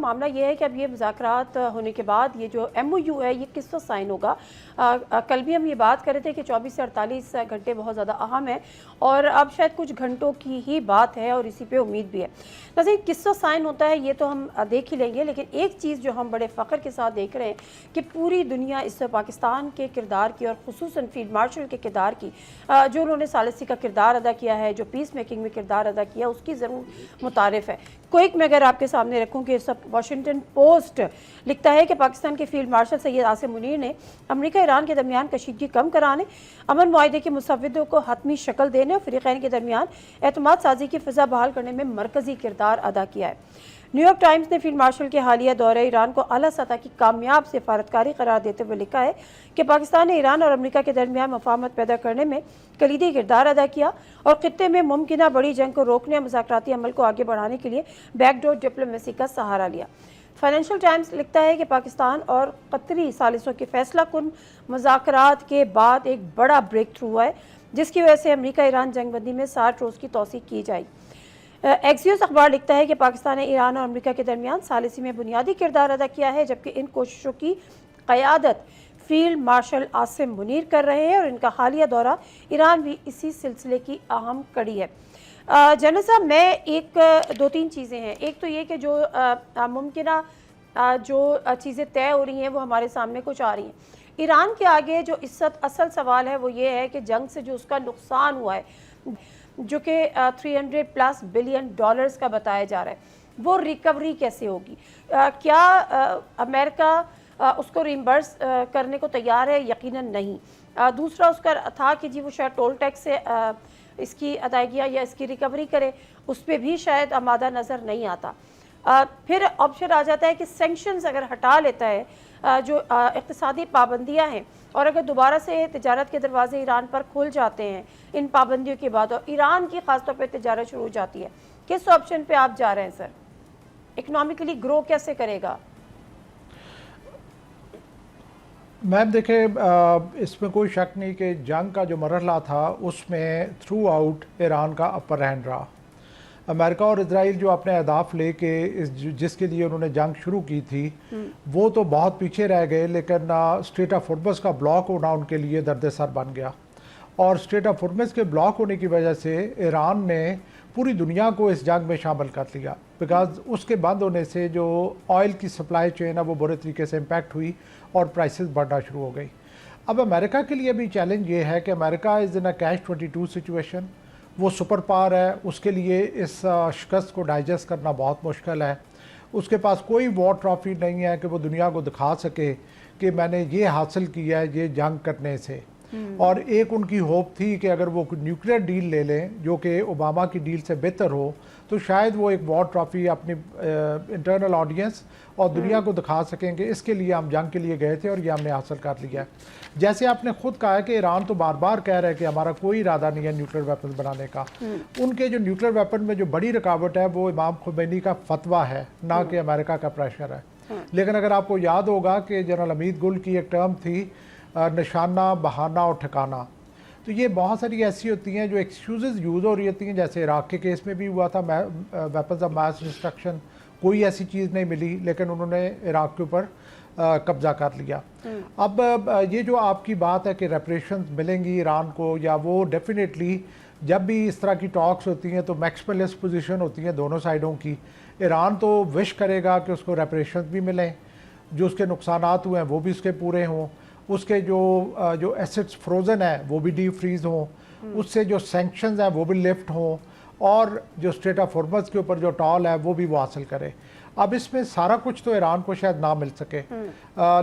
मामला ये है कि अब ये मुज़ाकरात होने के बाद ये जो MOU है ये किस वक्त साइन होगा। कल भी हम ये बात कर रहे थे कि 24 से 48 घंटे बहुत ज़्यादा अहम है और अब शायद कुछ घंटों की ही बात है और इसी पे उम्मीद भी है। नाज़रीन, किस वक्त साइन होता है ये तो हम देख ही लेंगे, लेकिन एक चीज़ जो हम बड़े फ़ख्र के साथ देख रहे हैं कि पूरी दुनिया इस पाकिस्तान के किरदार की और ख़ुसूसन फील्ड मार्शल के किरदार की, जो उन्होंने सालिसी का किरदार अदा किया है, जो पीस मेकिंग में किरदार अदा किया, उसकी ज़रूर मुतारिफ़ है। क्विक में अगर आपके सामने रखूँ कि सब वाशिंगटन पोस्ट लिखता है कि पाकिस्तान के फील्ड मार्शल सैयद आसिम मुनीर ने अमेरिका ईरान के दरमियान कशीदगी कम कराने, अमन मुआहदे के मुसव्विदों को हतमी शक्ल देने और फ़रीक़ैन के दरमियान एतमाद साजी की फ़िज़ा बहाल करने में मरकज़ी किरदार अदा किया है। न्यूयॉर्क टाइम्स ने फील्ड मार्शल के हालिया दौरे ईरान को आला सतह की कामयाब सिफारतकारी करार देते हुए लिखा है कि पाकिस्तान ने ईरान और अमेरिका के दरमियान मफाहमत पैदा करने में कलीदी किरदार अदा किया और खित्ते में मुमकिना बड़ी जंग को रोकने और मुज़ाकराती अमल को आगे बढ़ाने के लिए बैकडोर डिप्लोमेसी का सहारा लिया। फाइनेंशियल टाइम्स लिखता है कि पाकिस्तान और कतरी सालिसों के फैसला कुन मुज़ाकरात के बाद एक बड़ा ब्रेक थ्रू हुआ है, जिसकी वजह से अमेरिका ईरान जंगबंदी में 60 रोज़ की तौसीक की जाएगी। एक्सियोस अखबार लिखता है कि पाकिस्तान ने ईरान और अमेरिका के दरमियान सालिसी में बुनियादी किरदार अदा किया है, जबकि इन कोशिशों की क़यादत फील्ड मार्शल आसिम मुनीर कर रहे हैं और इनका हालिया दौरा ईरान भी इसी सिलसिले की अहम कड़ी है। जनरल साहब, मैं दो तीन चीज़ें हैं। एक तो ये कि जो मुमकिना जो चीज़ें तय हो रही हैं वो हमारे सामने कुछ आ रही हैं। ईरान के आगे जो असल सवाल है वो ये है कि जंग से जो उसका नुकसान हुआ है, जो कि 300+ बिलियन डॉलर्स का बताया जा रहा है, वो रिकवरी कैसे होगी? क्या अमेरिका उसको रिम्बर्स करने को तैयार है? यकीनन नहीं। दूसरा उसका था कि जी वो शायद टोल टैक्स से इसकी अदायगियाँ या इसकी रिकवरी करे, उस पर भी शायद आमादा नज़र नहीं आता। फिर ऑप्शन आ जाता है कि सैंक्शंस अगर हटा लेता है, जो इक़्तिसादी पाबंदियाँ हैं, और अगर दोबारा से तिजारत के दरवाजे ईरान पर खुल जाते हैं इन पाबंदियों के बाद और ईरान की ख़ासतौर पर तिजारत शुरू हो जाती है, किस ऑप्शन पे आप जा रहे हैं सर? इकनॉमिकली ग्रो कैसे करेगा? मैम देखें, इसमें कोई शक नहीं कि जंग का जो मरहला था उसमें थ्रू आउट ईरान का अपर हैंड रहा। अमेरिका और इजराइल जो अपने अहदाफ लेके जिसके लिए उन्होंने जंग शुरू की थी वो तो बहुत पीछे रह गए, लेकिन स्ट्रेट ऑफ होर्मुज़ का ब्लॉक होना उनके लिए दर्द सर बन गया। और स्ट्रेट ऑफ होर्मुज़ के ब्लॉक होने की वजह से ईरान ने पूरी दुनिया को इस जंग में शामिल कर लिया, बिकॉज उसके बंद होने से जो ऑयल की सप्लाई चेन है वो बुरे तरीके से इम्पैक्ट हुई और प्राइसेस बढ़ना शुरू हो गई। अब अमेरिका के लिए भी चैलेंज ये है कि अमेरिका इज़ इन अ कैच-22 सिचुएशन। वो सुपर पावर है, उसके लिए इस शिकस्त को डाइजेस्ट करना बहुत मुश्किल है। उसके पास कोई वॉर ट्रॉफी नहीं है कि वो दुनिया को दिखा सके कि मैंने ये हासिल किया है ये जंग करने से। और एक उनकी होप थी कि अगर वो न्यूक्लियर डील ले लें जो कि ओबामा की डील से बेहतर हो, तो शायद वो एक वॉर ट्रॉफी अपनी इंटरनल ऑडियंस और दुनिया को दिखा सकेंगे। इसके लिए हम जंग के लिए गए थे और ये हमने हासिल कर लिया है। जैसे आपने खुद कहा है कि ईरान तो बार बार कह रहा है कि हमारा कोई इरादा नहीं है न्यूक्लियर वेपन बनाने का। उनके जो न्यूक्लियर वेपन में जो बड़ी रुकावट है वो इमाम खुमैनी का फतवा है, ना कि अमेरिका का प्रेशर है। लेकिन अगर आपको याद होगा कि जनरल हमीद गुल की एक टर्म थी निशाना, बहाना और ठिकाना, तो ये बहुत सारी ऐसी होती हैं जो एक्सक्यूज़ यूज़ हो रही होती हैं। जैसे इराक के केस में भी हुआ था, वेपन्स ऑफ मास डिस्ट्रक्शन, कोई ऐसी चीज़ नहीं मिली लेकिन उन्होंने इराक के ऊपर कब्ज़ा कर लिया। अब ये जो आपकी बात है कि रेपरेशंस मिलेंगी ईरान को, या वो डेफिनेटली जब भी इस तरह की टॉक्स होती हैं तो मैक्सिमलिस्ट पोजीशन होती हैं दोनों साइडों की। ईरान तो विश करेगा कि उसको रेपरेशंस भी मिलें, जो उसके नुकसानात हुए हैं वो भी उसके पूरे हों, उसके जो एसेट्स फ्रोज़न है वो भी डी फ्रीज़ हों, उससे जो सैंक्शंस हैं वो भी लिफ्ट हों, और जो स्ट्रेट ऑफ होर्मुज़ के ऊपर जो टॉल है वो भी वो हासिल करे। अब इसमें सारा कुछ तो ईरान को शायद ना मिल सके,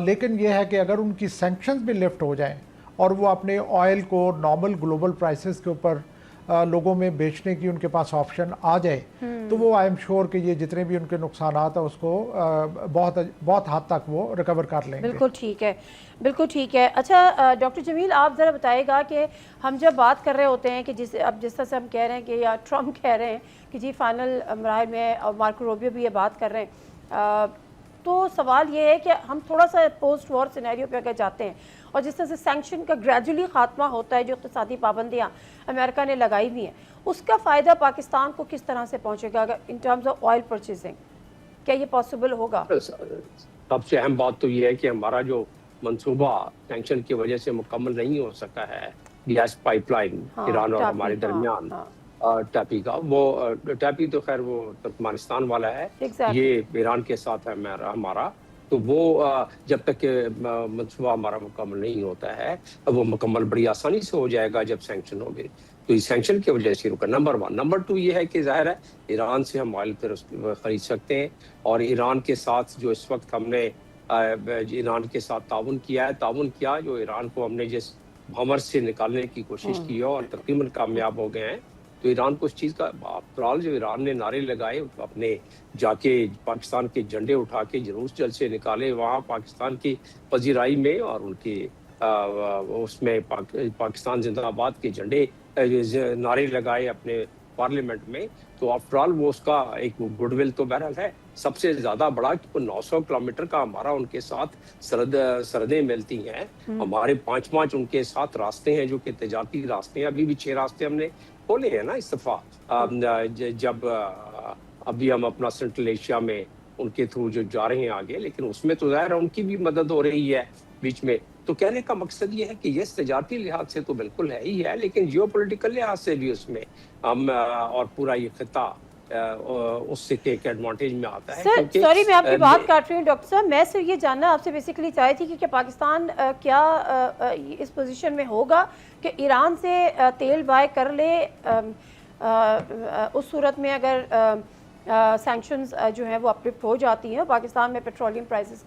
लेकिन यह है कि अगर उनकी सैंक्शंस भी लिफ्ट हो जाएं और वो अपने ऑयल को नॉर्मल ग्लोबल प्राइसेस के ऊपर लोगों में बेचने की उनके पास ऑप्शन आ जाए, तो वो आई एम श्योर कि ये जितने भी उनके नुकसानात है उसको बहुत हद तक वो रिकवर कर लेंगे। बिल्कुल ठीक है, बिल्कुल ठीक है। अच्छा डॉक्टर जमील, आप ज़रा बताइएगा कि हम जब बात कर रहे होते हैं कि जिस तरह से हम कह रहे हैं कि, या ट्रम्प कह रहे हैं कि जी फाइनल मराहल में, और मार्को रूबियो भी ये बात कर रहे हैं, तो सवाल ये है कि हम थोड़ा सा पोस्ट वॉर सिनेरियो पे अगर जाते हैं और जिस तरह से सैंक्शन का ग्रेजुअली ख़ात्मा होता है, जो इक़्तिसादी पाबंदियाँ अमेरिका ने लगाई हुई हैं, उसका फ़ायदा पाकिस्तान को किस तरह से पहुँचेगा in terms of oil purchasing? क्या ये पॉसिबल होगा? सबसे अहम बात तो ये है कि हमारा जो मंसूबा सैंक्शन की वजह से मुकम्मल नहीं हो सका है, गैस पाइपलाइन ईरान और हमारे दरमियान, टैपी का, वो टैपी तो खैर वो तुर्कमेनिस्तान वाला है, ये ईरान के साथ है हमारा, तो वो जब तक मंसूबा हमारा मुकम्मल नहीं होता है, वो मुकम्मल बड़ी आसानी से हो जाएगा जब सैंक्शन होंगे। तो इस सैंक्शन की वजह से रुका, नंबर 1। नंबर 2 ये है कि जाहिर है ईरान से हम ऑयल खरीद सकते हैं, और ईरान के साथ जो इस वक्त हमने ईरान के साथ ताउन किया जो ईरान को हमने जिस भंवर से निकालने की कोशिश की है और तकरीबन कामयाब हो गए हैं, तो ईरान को इस चीज़ का अफराल जो ईरान ने नारे लगाए, अपने जाके पाकिस्तान के झंडे उठा के जुलूस जल से निकाले वहाँ पाकिस्तान की पजीराई में, और उनके उसमें पाकिस्तान जिंदाबाद के झंडे नारे लगाए अपने पार्लियामेंट में, तो आफ्टरऑल वो उसका एक गुडविल तो बहरहाल है सबसे ज्यादा बड़ा, कि 900 किलोमीटर का हमारा उनके साथ सरहदें मिलती हैं, हमारे 5 उनके साथ रास्ते हैं जो कि तजारती रास्ते हैं, अभी भी 6 रास्ते हमने खोले हैं ना इस दफा, जब अभी हम अपना सेंट्रल एशिया में उनके थ्रू जो जा रहे हैं आगे, लेकिन उसमें तो ज़ाहिर है उनकी भी मदद हो रही है बीच में। तो कहने का मकसद ये है कि ये तजारती लिहाज से तो बिल्कुल है ही है, लेकिन जियोपॉलिटिकल लिहाज से भी उसमें हम और पूरा ये खिता उससे एक एडवांटेज में आता है। सर सॉरी मैं आपकी बात काट रही हूँ डॉक्टर साहब, मैं सिर्फ ये जानना आपसे बेसिकली चाही थी कि पाकिस्तान क्या इस पोजीशन में होगा कि ईरान से तेल बाय कर ले, उस सूरत में अगर सैंक्शंस जो है वो अपलिफ्ट हो जाती हैं, पाकिस्तान में पेट्रोलियम प्राइसेस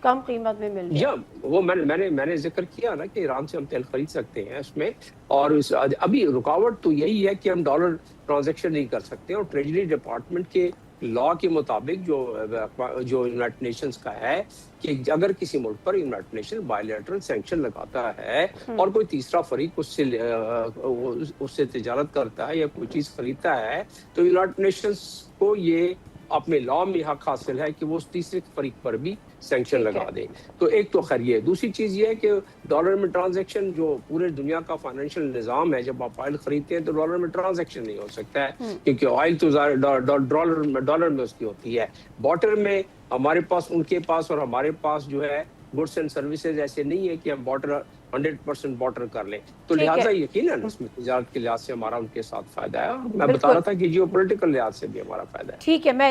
कम कीमत में मिल या वो मैंने जिक्र किया ना कि ईरान से हम तेल खरीद सकते हैं उसमें, और अभी रुकावट तो यही है कि हम डॉलर ट्रांजैक्शन नहीं कर सकते, और ट्रेजरी डिपार्टमेंट के लॉ के मुताबिक जो यूनाइटेड नेशंस का है कि अगर किसी मुल्क पर यूनाइटेड नेशन बायलैटरल सैंक्शन लगाता है और कोई तीसरा फरीक उससे तिजारत करता है या कोई चीज खरीदता है, तो यूनाइटेड नेशंस को ये अपने लॉ में हक हासिल है कि वो उस तीसरे फरीक पर भी सैंक्शन लगा दे। तो एक तो खैर ये, दूसरी चीज ये है कि डॉलर में ट्रांजैक्शन जो पूरे दुनिया का फाइनेंशियल निजाम है, जब आप ऑयल खरीदते हैं तो डॉलर में ट्रांजैक्शन नहीं हो सकता है, क्योंकि ऑयल तो डॉलर में उसकी होती है। बॉर्डर में हमारे पास, उनके पास और हमारे पास जो है गुड्स एंड सर्विसेज ऐसे नहीं है कि हम बॉर्डर 100% बॉर्डर कर लें, तो लिहाजा यकीनन इसमें तिजारत के लिहाज से हमारा उनके साथ फायदा है, और मैं बता रहा था कि जियोपॉलिटिकल लिहाज से भी हमारा फायदा है। ठीक है, मैं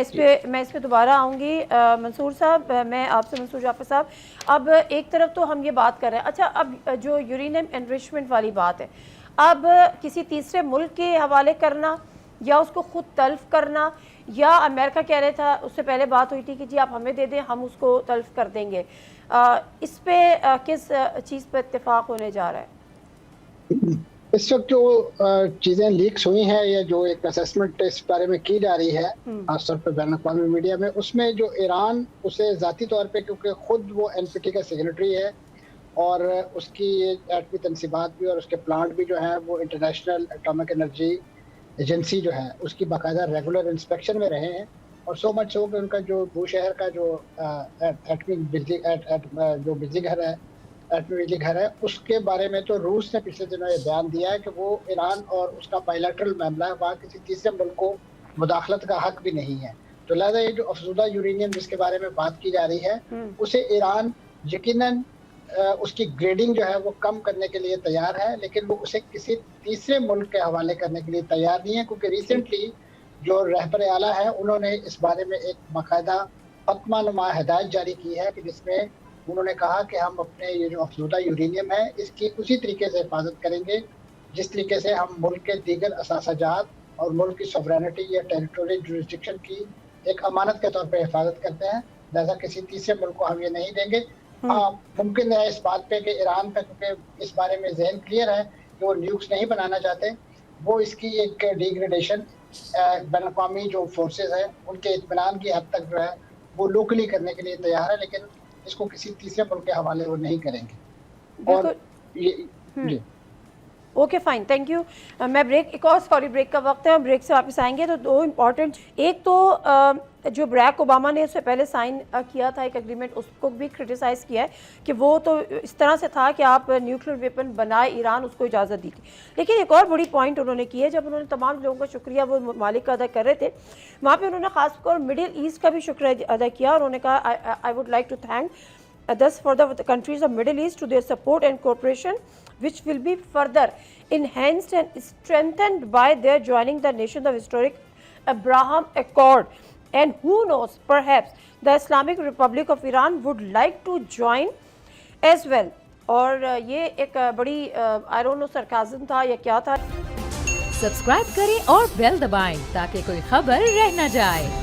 इस पे दोबारा आऊँगी। मंसूर साहब, मैं आपसे, मंसूर जाफर साहब, अब एक तरफ तो हम ये बात कर रहे हैं, अच्छा अब जो यूरेनियम एनरिचमेंट वाली बात है, अब किसी तीसरे मुल्क के हवाले करना या उसको खुद तल्फ करना, या अमेरिका कह रहा था, उससे पहले बात हुई थी कि जी आप हमें दे दें हम उसको तल्फ कर देंगे, इस पे किस चीज़ पर इत्तेफाक होने जा रहा है? इस वक्त जो चीज़ें लीक्स हुई हैं या जो एक असेसमेंट इस बारे में की जा रही है खासतौर पर बैन अवी मीडिया में, उसमें जो ईरान उसे ज़ाती तौर पे, क्योंकि ख़ुद वो NPT का सिग्नेटरी है और उसकी एटमी तनसीबात भी और उसके प्लांट भी जो है वो इंटरनेशनल एटॉमिक एनर्जी एजेंसी जो है उसकी बाकायदा रेगुलर इंस्पेक्शन में रहे हैं, और सो मच हो कि उनका जो बूशहर का जो एटमी बिजली घर है उसके बारे में तो रूस ने पिछले दिनों ये बयान दिया है कि वो ईरान और उसका बायलैटरल मामला है, वहाँ किसी तीसरे मुल्क को मुदाखलत का हक भी नहीं है। तो लिहाजा ये जो अफज़ुदा यूरेनियम जिसके बारे में बात की जा रही है, उसे ईरान यकीनन उसकी ग्रेडिंग जो है वो कम करने के लिए तैयार है, लेकिन वो उसे किसी तीसरे मुल्क के हवाले करने के लिए तैयार नहीं है, क्योंकि रिसेंटली जो रहबर आला है उन्होंने इस बारे में एक बाकायदा फतवानुमा हिदायत जारी की है कि जिसमें उन्होंने कहा कि हम अपने ये जो अफज़ुदा यूरेनियम है इसकी उसी तरीके से हिफाजत करेंगे जिस तरीके से हम मुल्क के दीगर असासाजात और मुल्क की सॉवरेनिटी या टेरिटोरियल जुरिस्डिक्शन की एक अमानत के तौर पर हिफाजत करते हैं, लिहाजा किसी तीसरे मुल्क को हम ये नहीं देंगे। हाँ, मुमकिन है इस बात पे कि ईरान का, क्योंकि इस बारे में ज़हन क्लियर है कि वो न्यूक्स नहीं बनाना चाहते, वो इसकी एक डिग्रेडेशन बैन अवी जो फोर्सेस हैं उनके इत्मीनान की हद तक जो है वो लोकली करने के लिए तैयार है, लेकिन इसको किसी तीसरे मुल्क के हवाले वो नहीं करेंगे। और ये ओके फाइन, थैंक यू। मैं एक और ब्रेक का वक्त है, हम ब्रेक से वापस आएंगे। तो दो इम्पॉर्टेंट, एक तो जो बराक ओबामा ने उससे पहले साइन किया था एक एग्रीमेंट, उसको भी क्रिटिसाइज़ किया है कि वो तो इस तरह से था कि आप न्यूक्लियर वेपन बनाए, ईरान उसको इजाज़त दी थी। लेकिन एक और बड़ी पॉइंट उन्होंने की है, जब उन्होंने तमाम लोगों का शुक्रिया वो ममालिक का अदा कर रहे थे, वहाँ पर उन्होंने ख़ासतौर मिडिल ईस्ट का भी शुक्रिया अदा किया और उन्होंने कहा I would like to thank thus for the countries of Middle East to their support and cooperation, which will be further enhanced and strengthened by their joining the nation of historic Abraham Accord. And who knows, perhaps the Islamic Republic of Iran would like to join as well. और ये एक बड़ी I don't know sarcasm था या क्या था। Subscribe करें और बेल दबाएं ताकि कोई खबर रह न जाए।